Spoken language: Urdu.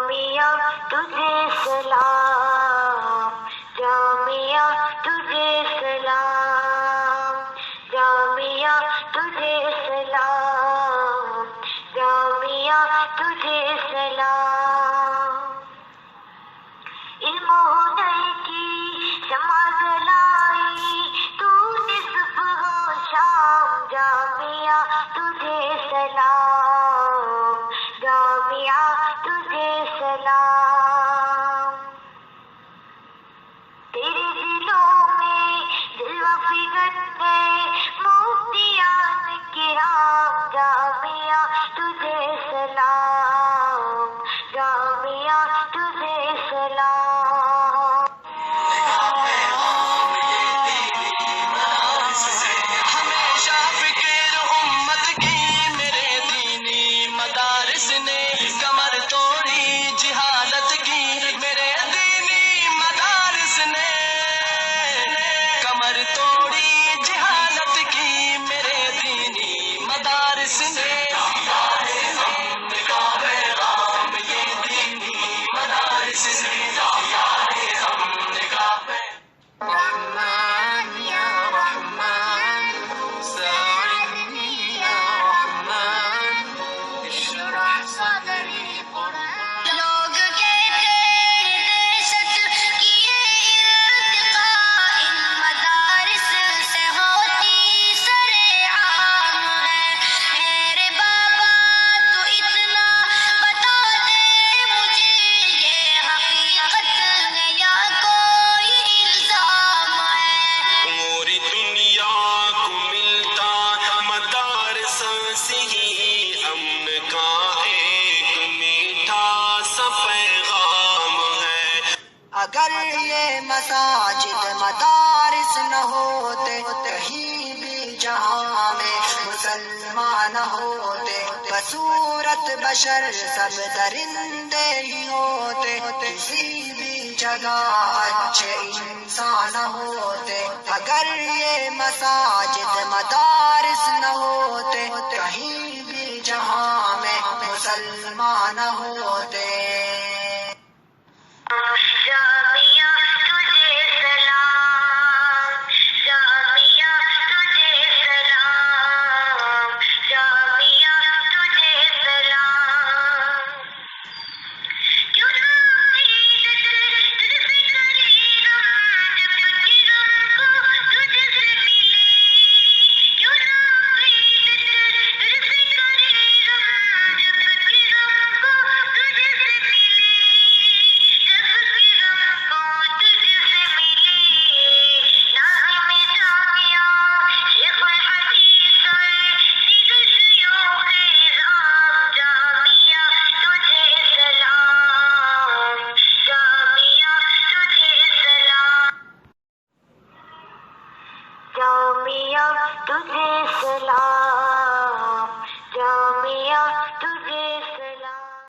جامعہ تجھے سلام، جامعہ تجھے سلام، جامعہ تجھے سلام، جامعہ تجھے سلام۔ علم و ہنر کی شمع جلائی تو نے صبح و شام، جامعہ تجھے سلام، جامعہ تجھے سلام۔ تیرے دلوں میں جلوہ فکر ہے مفتیان کرام، جامعہ تجھے سلام، جامعہ تجھے سلام۔ ہمیشہ فکر امت کی میرے دینی مدارس نے کمر توڑی، جہالت کی میرے دینی مدارس نے کمر توڑی، جہالت کی میرے دینی مدارس نے۔ یہ دینی مدارس نے رحمان یا رحمان ساعدنی یا رحمان اشرح صدری قرآن۔ لوگ کہتے دہشت کی یہ ارتقاء ان مدارس سے ہوتی سر عام ہے۔ میرے بابا تو اتنا بتا دے مجھے، یہ حقیقت ہے یا کوئی الزام ہے؟ پوری دنیا کو ملتا مدارس سے ہی امن کا ایک میٹھا سا پیغام ہے۔ اگر یہ مساجد مدارس نہ ہوتے، کہیں بھی جہاں میں مسلمان نہ ہوتے، بصورت بشر سب درندے ہی ہوتے، کسی بھی جگہ اچھے انسان نہ ہوتے۔ اگر یہ مساجد مدارس نہ ہوتے، کہیں بھی جہاں میں مسلمان نہ ہوتے۔ جامعہ تجھے سلام، جامعہ تجھے سلام، جامعہ تجھے سلام۔ کیوں نہ عقیدت تجھ سے کرے غم، جب کہ غم کو تجھ سے ملی، کیوں نہ عقیدت تجھ سے کرے غم، جب کہ غم کو تجھ سے ملی، جب کہ غم کو تجھ سے ملی۔ ناظم جامعہ شیخ الحدیث دیگر شیوخ اعظام، جامعہ تجھے سلام، جامعہ تجھے سلام، جامعہ تجھے سلام۔